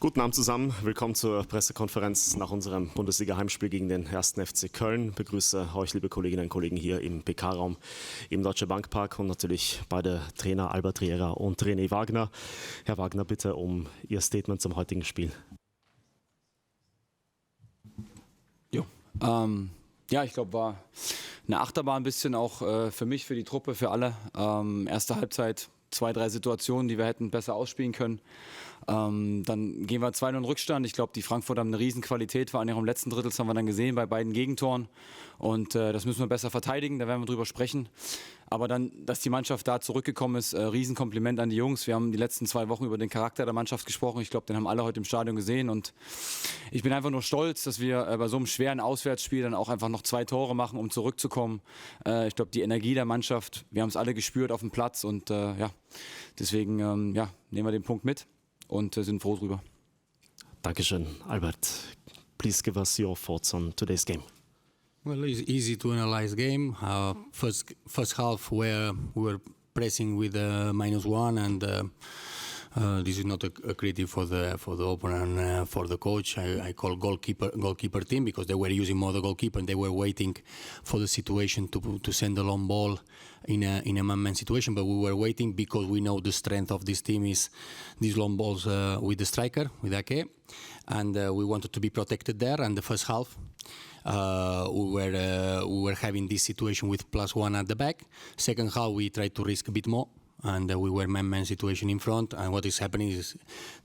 Guten Abend zusammen, willkommen zur Pressekonferenz nach unserem Bundesliga-Heimspiel gegen den 1. FC Köln. Ich begrüße euch, liebe Kolleginnen und Kollegen, hier im PK-Raum im Deutsche Bank Park und natürlich beide Trainer Albert Riera und René Wagner. Herr Wagner, bitte um Ihr Statement zum heutigen Spiel. Ja, ich glaube, war eine Achterbahn ein bisschen auch für mich, für die Truppe, für alle. Erste Halbzeit, 2, 3 Situationen, die wir hätten besser ausspielen können. Dann gehen wir 2-0 in Rückstand. Ich glaube, die Frankfurter haben eine Riesenqualität, vor allem im letzten Drittel, das haben wir dann gesehen bei beiden Gegentoren. Und das müssen wir besser verteidigen, da werden wir drüber sprechen. Aber dann, dass die Mannschaft da zurückgekommen ist, Riesenkompliment an die Jungs. Wir haben die letzten 2 Wochen über den Charakter der Mannschaft gesprochen. Ich glaube, den haben alle heute im Stadion gesehen. Und ich bin einfach nur stolz, dass wir bei so einem schweren Auswärtsspiel dann auch einfach noch 2 Tore machen, um zurückzukommen. Ich glaube, die Energie der Mannschaft, wir haben es alle gespürt auf dem Platz. Und deswegen nehmen wir den Punkt mit und sind froh drüber. Dankeschön, Albert. Please give us your thoughts on today's game. Well, it's easy to analyze game. First half where we were pressing with -1, and this is not a critic for the opponent and for the coach. I call goalkeeper team because they were using more the goalkeeper and they were waiting for the situation to send the long ball in a man-man situation. But we were waiting because we know the strength of this team is these long balls with the striker, with Ake, and we wanted to be protected there. And the first half. We were having this situation with +1 at the back. Second half we tried to risk a bit more, and we were man-man situation in front. And what is happening is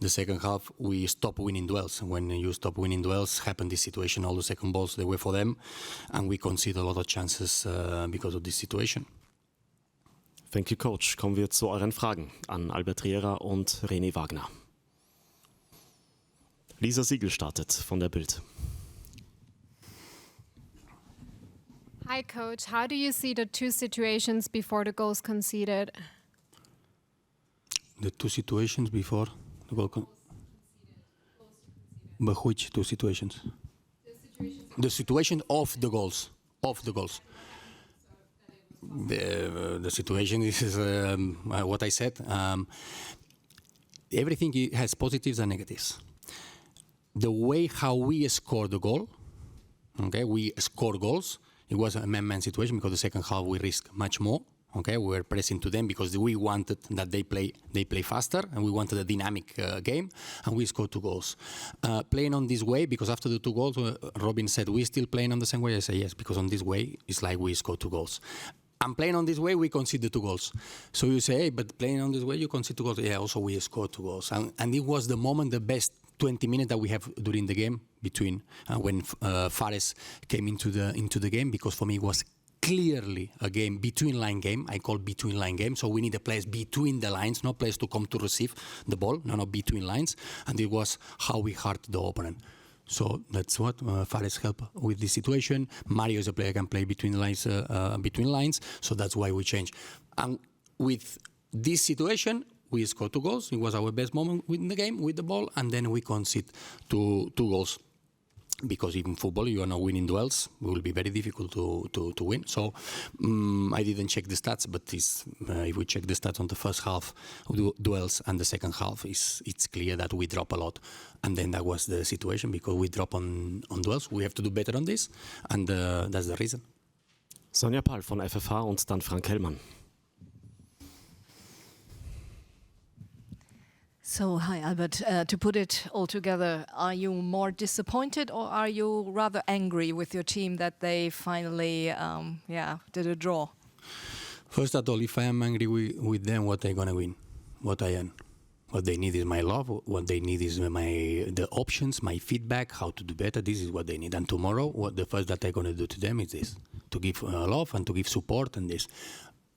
the second half we stop winning duels. When you stop winning duels, happen this situation. All the second balls they were for them, and we concede a lot of chances because of this situation. Thank you, Coach. Kommen wir zu euren Fragen an Albert Riera und René Wagner. Lisa Siegel startet von der Bild. Hi, Coach. How do you see the 2 situations before the goals conceded? The 2 situations before the goal. But which 2 situations? The situation of the goals. Of the goals. The situation is what I said. Everything has positives and negatives. The way how we score the goal, okay, we score goals. It was a man-man situation because the second half we risked much more. Okay, we were pressing to them because we wanted that they play faster, and we wanted a dynamic game, and we scored 2 goals. Playing on this way, because after the 2 goals, Robin said, "We still playing on the same way?" I say yes, because on this way it's like we scored 2 goals. And playing on this way, we conceded 2 goals. So you say, hey, but playing on this way, you concede 2 goals. Yeah, also we scored 2 goals, and it was the moment, the best 20 minutes that we have during the game between when Fares came into the game, because for me it was clearly a game, between line game. I call between line game. So we need a place between the lines, no place to come to receive the ball, no, between lines. And it was how we hurt the opponent. So that's what Fares helped with this situation. Mario is a player who can play between lines. So that's why we changed. And with this situation, we scored 2 goals. It was our best moment in the game with the ball, and then we conceded 2 goals. Because in football, you are not winning duels. It will be very difficult to win. So I didn't check the stats, but if we check the stats on the first half duels and the second half, it's clear that we drop a lot. And then that was the situation, because we drop on duels. We have to do better on this, and that's the reason. Sonja Pahl von FFH und dann Frank Hellmann. So, hi Albert, to put it all together, are you more disappointed or are you rather angry with your team that they finally did a draw? First of all, if I am angry with them, what are they going to win? What I am? What they need is my love, what they need is the options, my feedback, how to do better. This is what they need. And tomorrow, what the first that I'm going to do to them is this, to give love and to give support and this.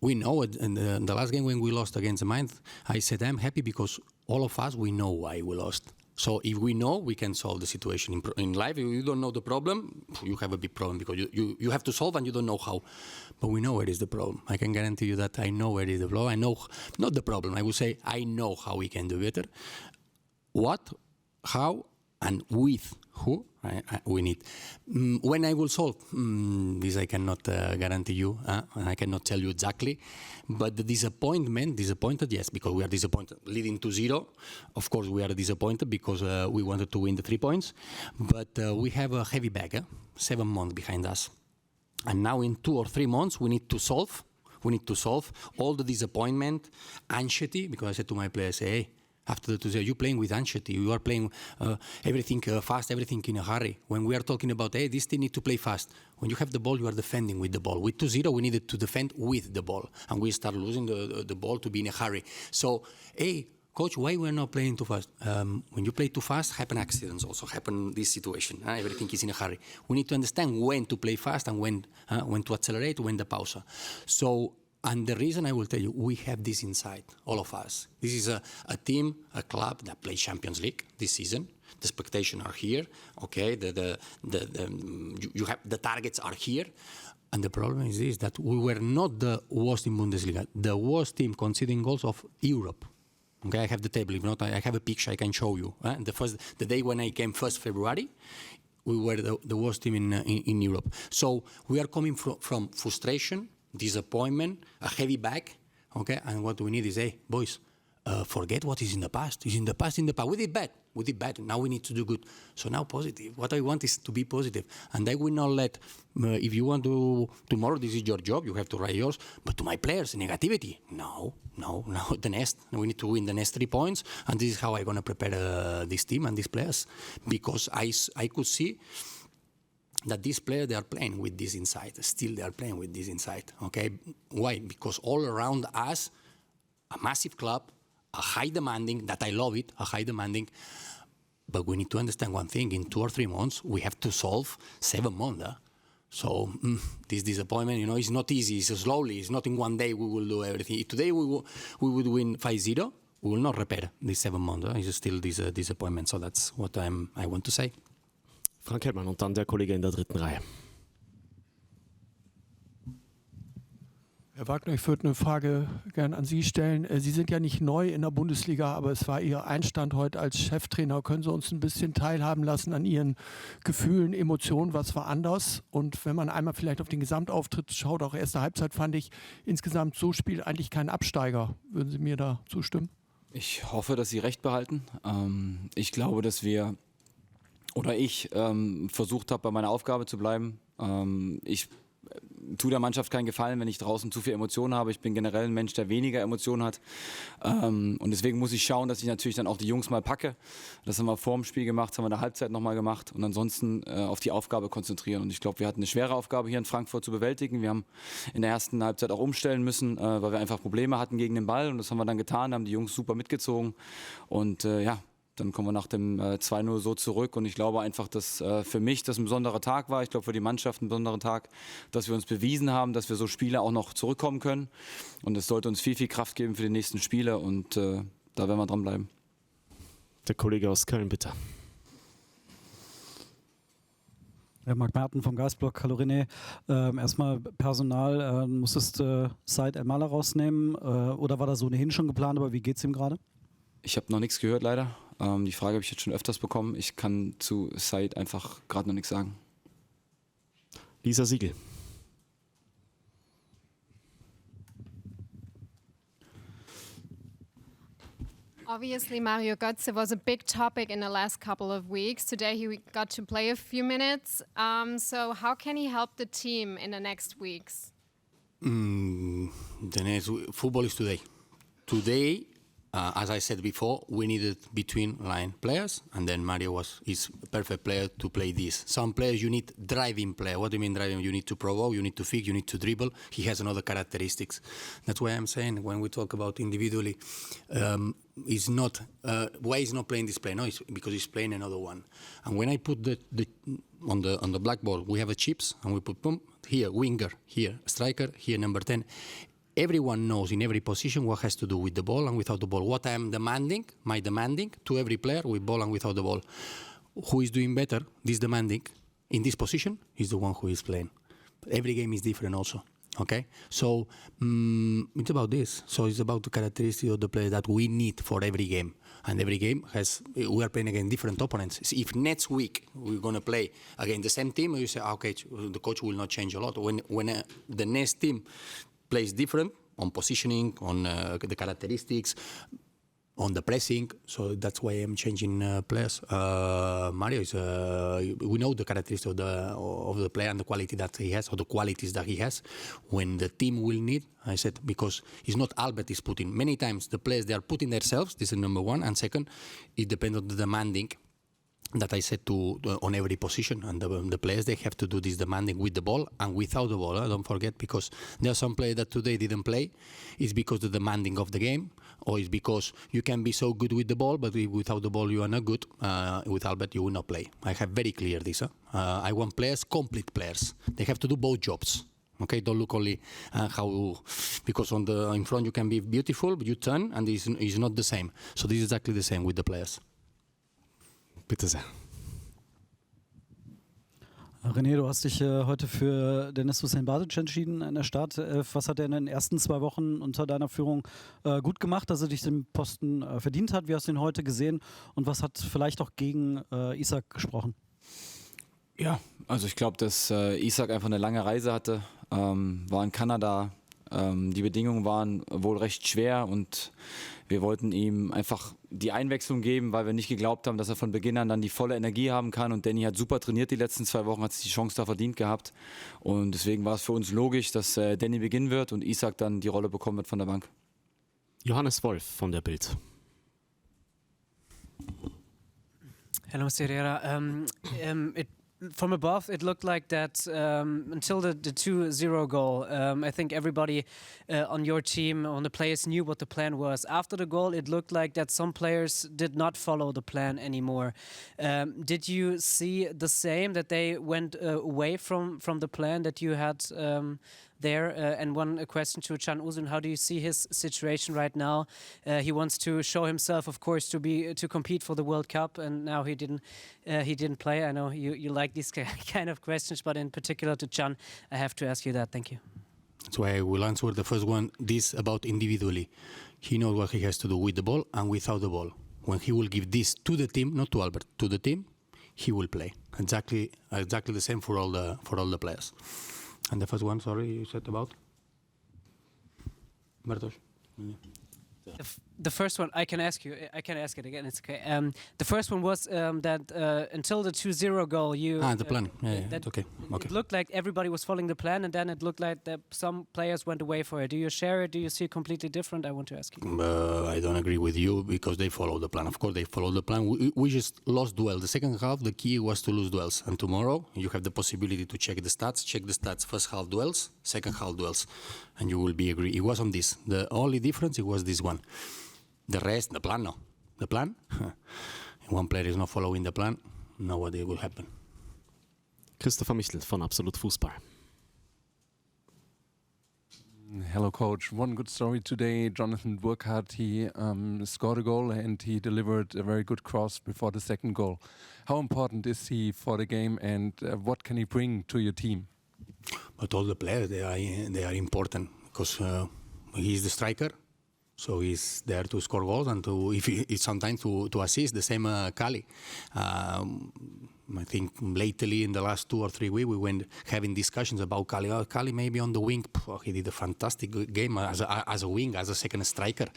We know it, in the last game when we lost against the Mainz, I said I'm happy because all of us, we know why we lost. So if we know, we can solve the situation in life. If you don't know the problem, you have a big problem because you have to solve and you don't know how. But we know where is the problem. I can guarantee you that I know where is the problem. I know, not the problem, I would say I know how we can do better. What, how, and with who we need. When I will solve, this I cannot guarantee you. I cannot tell you exactly. But the disappointed, yes, because we are disappointed. Leading to 0, of course we are disappointed because we wanted to win the 3 points. But we have a heavy bag, 7 months behind us. And now in 2 or 3 months we need to solve. We need to solve all the disappointment, anxiety, because I said to my players, hey, after the 2-0, you're playing with anxiety. You are playing everything fast, everything in a hurry. When we are talking about, hey, this team need to play fast. When you have the ball, you are defending with the ball. With 2-0, we needed to defend with the ball. And we start losing the ball to be in a hurry. So, hey, coach, why we're not playing too fast? When you play too fast, happen accidents also, happen this situation. Everything is in a hurry. We need to understand when to play fast and when to accelerate, when the pause. So, and the reason I will tell you, we have this inside, all of us. This is a team, a club that plays Champions League this season. The expectations are here, okay? You have the targets are here, and the problem is this: that we were not the worst in Bundesliga, the worst team conceding goals of Europe. Okay, I have the table. If not, I have a picture I can show you. The day when I came 1st February. We were the worst team in Europe. So we are coming from frustration, disappointment, a heavy bag, okay? And what we need is, hey, boys, forget what is in the past. It's in the past, We did bad. Now we need to do good. So now positive. What I want is to be positive. And I will not let, if you want to, tomorrow this is your job, you have to write yours, but to my players, negativity. No, the next. We need to win the next 3 points, and this is how I'm going to prepare this team and these players. Because I could see that these players, they are playing with this inside. Still, they are playing with this inside, okay? Why? Because all around us, a massive club, a high demanding, that I love it, a high demanding, but we need to understand one thing. In 2 or 3 months, we have to solve 7 months. So this disappointment, it's not easy, it's slowly, it's not in one day we will do everything. If today we would win 5-0, we will not repair these 7 months. It's still this disappointment, so that's what I want to say. Frank Hellmann und dann der Kollege in der 3. Reihe. Herr Wagner, ich würde eine Frage gerne an Sie stellen. Sie sind ja nicht neu in der Bundesliga, aber es war Ihr Einstand heute als Cheftrainer. Können Sie uns ein bisschen teilhaben lassen an Ihren Gefühlen, Emotionen? Was war anders? Und wenn man einmal vielleicht auf den Gesamtauftritt schaut, auch erste Halbzeit fand ich insgesamt so spielt eigentlich kein Absteiger. Würden Sie mir da zustimmen? Ich hoffe, dass Sie recht behalten. Ich glaube, dass ich versucht habe, bei meiner Aufgabe zu bleiben. Ich tue der Mannschaft keinen Gefallen, wenn ich draußen zu viel Emotionen habe. Ich bin generell ein Mensch, der weniger Emotionen hat. Und deswegen muss ich schauen, dass ich natürlich dann auch die Jungs mal packe. Das haben wir vor dem Spiel gemacht, das haben wir in der Halbzeit nochmal gemacht. Und ansonsten auf die Aufgabe konzentrieren. Und ich glaube, wir hatten eine schwere Aufgabe hier in Frankfurt zu bewältigen. Wir haben in der ersten Halbzeit auch umstellen müssen, weil wir einfach Probleme hatten gegen den Ball. Und das haben wir dann getan, haben die Jungs super mitgezogen. Und dann kommen wir nach dem 2-0 so zurück und ich glaube einfach, dass für mich das ein besonderer Tag war. Ich glaube für die Mannschaft ein besonderer Tag, dass wir uns bewiesen haben, dass wir so Spiele auch noch zurückkommen können. Und es sollte uns viel, viel Kraft geben für die nächsten Spiele und da werden wir dranbleiben. Der Kollege aus Köln, bitte. Marc Merten vom Geistblock. Hallo René. Erstmal Personal. Musstest Said El-Mala rausnehmen oder war das ohnehin schon geplant, aber wie geht es ihm gerade? Ich habe noch nichts gehört leider. Die Frage habe ich jetzt schon öfters bekommen. Ich kann zu Said einfach gerade noch nichts sagen. Lisa Siegel. Obviously, Mario Götze was a big topic in the last couple of weeks. Today he got to play a few minutes. So how can he help the team in the next weeks? The next football is today. Today, as I said before, we needed between line players, and then Mario is a perfect player to play this. Some players you need driving player. What do you mean driving? You need to provoke, you need to fix, you need to dribble. He has another characteristics. That's why I'm saying when we talk about individually, is not why he's not playing this play. No, it's because he's playing another one. And when I put the on the blackboard, we have a chips, and we put boom here winger, here striker, here number 10. Everyone knows in every position what has to do with the ball and without the ball. What I am demanding, my demanding to every player with ball and without the ball. Who is doing better, this demanding, in this position, is the one who is playing. But every game is different also. Okay, so it's about this. So it's about the characteristics of the player that we need for every game. And every game we are playing against different opponents. So if next week we're going to play against the same team, you say, okay, the coach will not change a lot. When the next team plays different on positioning, on the characteristics, on the pressing, so that's why I'm changing players. Mario is, we know the characteristics of the player and the quality that he has, or the qualities that he has. When the team will need, I said, because it's not Albert is putting. Many times the players, they are putting themselves, this is number one, and second, it depends on the demanding that I said on every position, and the players, they have to do this demanding with the ball and without the ball. Don't forget, because there are some players that today didn't play. It's because the demanding of the game, or it's because you can be so good with the ball, but without the ball you are not good. With Albert, you will not play. I have very clear this. I want players, complete players. They have to do both jobs. Okay, don't look only because in front you can be beautiful, but you turn and it's not the same. So this is exactly the same with the players. Bitte sehr. René, du hast dich heute für Dennis Hussein-Basic entschieden in der Stadt. Was hat er in den ersten 2 Wochen unter deiner Führung gut gemacht, dass er dich den Posten verdient hat? Wie hast du ihn heute gesehen? Und was hat vielleicht auch gegen Isak gesprochen? Ja, also ich glaube, dass Isak einfach eine lange Reise hatte, war in Kanada. Die Bedingungen waren wohl recht schwer und wir wollten ihm einfach die Einwechslung geben, weil wir nicht geglaubt haben, dass er von Beginn an dann die volle Energie haben kann. Und Danny hat super trainiert die letzten 2 Wochen, hat sich die Chance da verdient gehabt. Und deswegen war es für uns logisch, dass Danny beginnen wird und Isak dann die Rolle bekommen wird von der Bank. Johannes Wolf von der Bild. Hello, Mr. Riera. From above, it looked like that until the 2-0 goal. I think everybody on your team, on the players, knew what the plan was. After the goal, it looked like that some players did not follow the plan anymore. Did you see the same, that they went away from the plan that you had there? And one question to Can Uzun: how do you see his situation right now? He wants to show himself, of course, to compete for the World Cup, and now he didn't play. I know you like these kind of questions, but in particular to Can, I have to ask you that. Thank you. That's why I will answer the first one. This about individually. He knows what he has to do with the ball and without the ball. When he will give this to the team, not to Albert, to the team, he will play exactly the same for all the players. And the first one, sorry, you said about? Bartosz? The first one, I can ask it again, it's okay. The first one was that until the 2-0 goal, the plan, it's okay. It looked like everybody was following the plan, and then it looked like that some players went away for it. Do you share it? Do you see it completely different? I want to ask you. I don't agree with you, because they follow the plan. Of course, they follow the plan. We just lost duel. The second half, the key was to lose duels. And tomorrow, you have the possibility to check the stats. First half duels, second half duels. And you will be agree. It was on this. The only difference, it was this one. The rest, the plan, no. The plan? If one player is not following the plan, nobody will happen. Christopher Michel von Absolut Fußball. Hello, coach. One good story today. Jonathan Burkhardt, he scored a goal and he delivered a very good cross before the second goal. How important is he for the game, and what can he bring to your team? But all the players, they are important, because he's the striker. So he's there to score goals and it's sometimes to assist. The same Kali. I think lately in the last 2 or 3 weeks we went having discussions about Kali. Kali maybe on the wing. He did a fantastic game as a wing, as a second striker,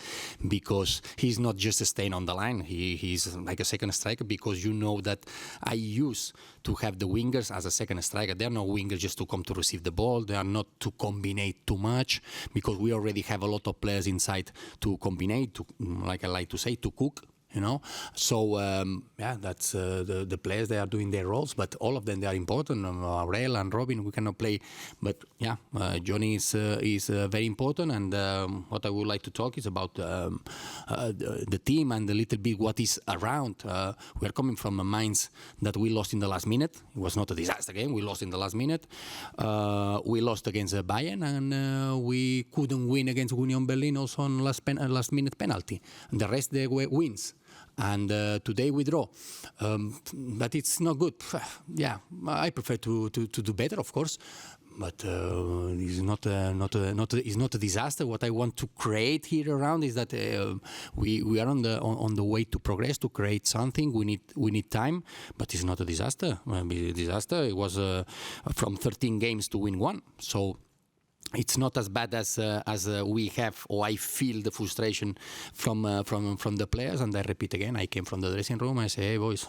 because he's not just staying on the line. He's like a second striker, because you know that I used to have the wingers as a second striker. They're not wingers just to come to receive the ball. They are not to combine too much, because we already have a lot of players inside to combine, like I like to say, to cook. So that's the players. They are doing their roles, but all of them, they are important. Aurel and Robin, we cannot play, but Johnny is very important. And what I would like to talk is about the team and a little bit what is around. We are coming from a Mainz that we lost in the last minute. It was not a disaster game. We lost in the last minute. We lost against Bayern, and we couldn't win against Union Berlin also on last minute penalty. And the rest they were wins. And today we draw, but it's not good. I prefer to do better, of course, But it's not a disaster. What I want to create here around is that we are on the way to progress, to create something. We need time, but it's not a disaster. A disaster. It was from 13 games to win 1. So it's not as bad as we have, or I feel the frustration from the players. And I repeat again, I came from the dressing room. I say, hey boys,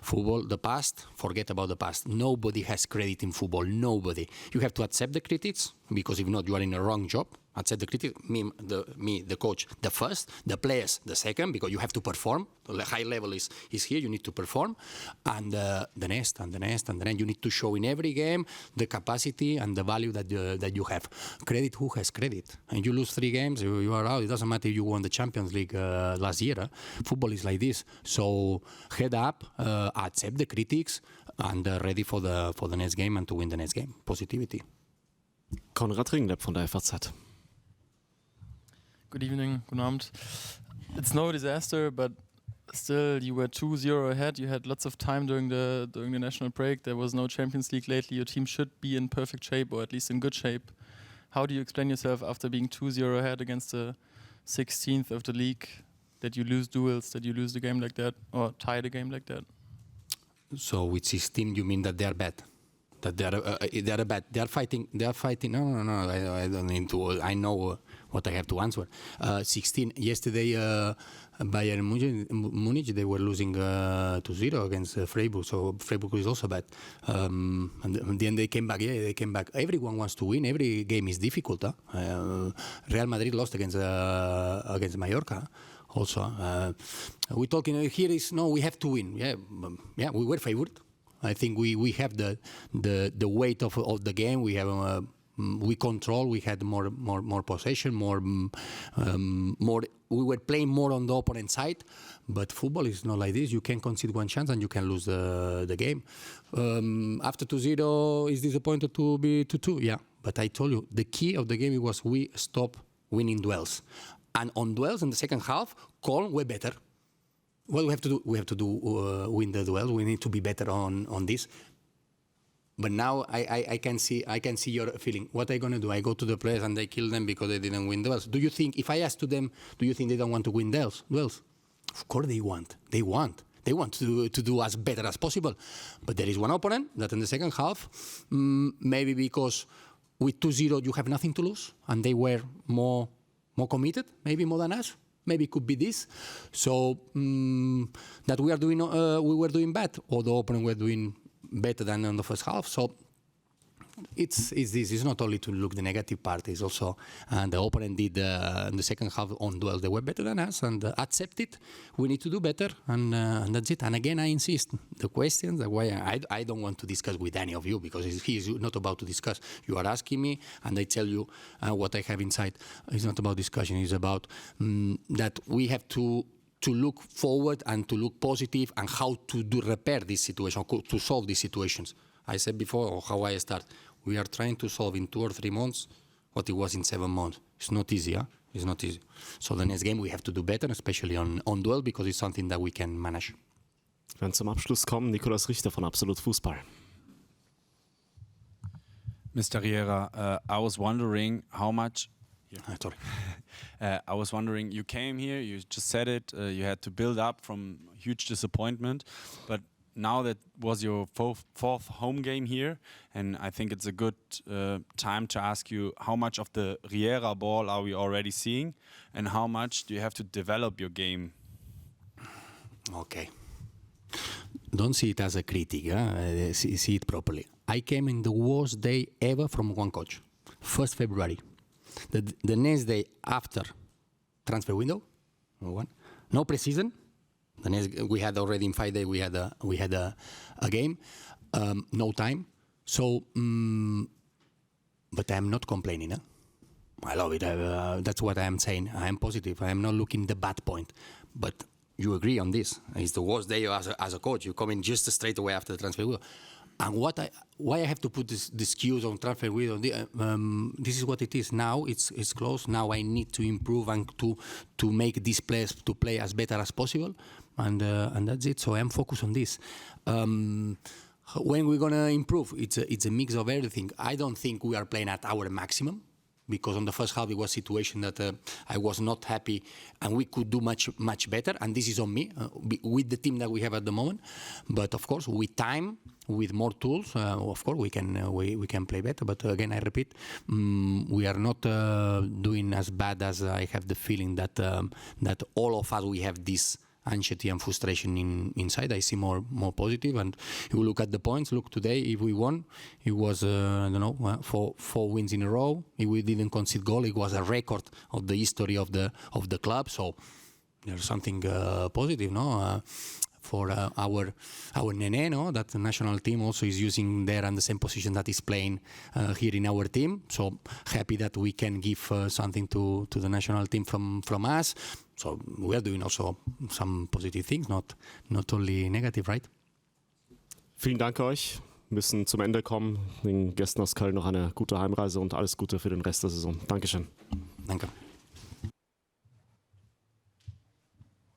football, the past, forget about the past. Nobody has credit in football. Nobody. You have to accept the critics, because if not, you are in a wrong job. Accept the critics, me, the coach, the first, the players, the second, because you have to perform. The high level is here, you need to perform. And the next. You need to show in every game the capacity and the value that you have. Credit, who has credit? And you lose 3 games, you are out. It doesn't matter if you won the Champions League last year. Football is like this. So head up, accept the critics, and ready for the next game and to win the next game. Positivity. Konrad Ringlepp von der FAZ. Good evening, guten Abend. It's no disaster, but still you were 2-0 ahead. You had lots of time during the national break. There was no Champions League lately. Your team should be in perfect shape, or at least in good shape. How do you explain yourself after being 2-0 ahead against the 16th of the league, that you lose duels, that you lose the game like that, or tie the game like that? So with 16, you mean that they are bad? That they are bad. They are fighting. No. I don't need to. I know what I have to answer. 16 yesterday. Bayern Munich, they were losing 2-0 against Freiburg. So Freiburg is also bad. And then they came back. Yeah, they came back. Everyone wants to win. Every game is difficult. Real Madrid lost against Mallorca. Also, we're talking here is no. We have to win. Yeah. We were favored. I think we have the weight of the game. We have we control. We had more possession, more. We were playing more on the opponent side, but football is not like this. You can concede 1 chance and you can lose the game. After 2-0, is disappointed to be 2-2. Yeah, but I told you the key of the game was we stop winning duels, and on duels in the second half, Köln were better. What we have to do? We have to win the duel. We need to be better on this. But now I can see your feeling. What are you gonna do? I go to the players and I kill them because they didn't win duels. Do you think if I ask to them, do you think they don't want to win duels? Of course they want. They want to do as better as possible. But there is one opponent that in the second half, maybe because with 2-0 you have nothing to lose, and they were more committed, maybe more than us. Maybe it could be this. So that we were doing bad, or the opponent were doing better than in the first half. So it's this. It's not only to look the negative part. It's also the opponent did in the second half on duels. They were better than us, and accept it. We need to do better, and that's it. And again, I insist. The questions, the way I don't want to discuss with any of you, because he's not about to discuss. You are asking me, and I tell you what I have inside. It's not about discussion. It's about that we have to look forward and to look positive, and how to repair this situation, to solve these situations. I said before, or how I start. We are trying to solve in 2 or 3 months what it was in 7 months. It's not easy, huh? It's not easy. So the next game we have to do better, especially on duel, because it's something that we can manage. Wir werden zum Abschluss kommen. Nikolaus Richter von Absolut Fußball. Mr. Riera, I was wondering how much... Sorry. I was wondering, you came here, you just said it, you had to build up from huge disappointment, but now that was your fourth home game here, and I think it's a good time to ask you, how much of the Riera ball are we already seeing, and how much do you have to develop your game? Okay. Don't see it as a critic, see it properly. I came in the worst day ever from one coach, 1st February. The next day after transfer window, no preseason. The next, we had already in 5 days we had a game, no time. So, but I'm not complaining. I love it. That's what I am saying. I am positive. I am not looking the bad point. But you agree on this? It's the worst day as a coach. You come in just straight away after the transfer window. And why I have to put this excuse on transfer window? This is what it is. Now it's close. Now I need to improve and to make this players to play as better as possible, and that's it. So I'm focused on this. When we're gonna improve, it's a mix of everything. I don't think we are playing at our maximum, because on the first half it was a situation that I was not happy, and we could do much better. And this is on me with the team that we have at the moment. But of course, with time, with more tools, of course we can play better. But again, I repeat, we are not doing as bad as I have the feeling that all of us we have this anxiety and frustration inside. I see more positive, and if we look at the points, look today, if we won, it was I don't know, four wins in a row. If we didn't concede goal, it was a record of the history of the club. So there's something positive, no? For our René, no? That the national team also is using there and the same position that is playing here in our team. So happy that we can give something to the national team from us. So we are doing also some positive things, not only negative, right? Vielen Dank euch. Wir müssen zum Ende kommen. Den Gästen aus Köln noch eine gute Heimreise und alles Gute für den Rest der Saison. Dankeschön. Danke.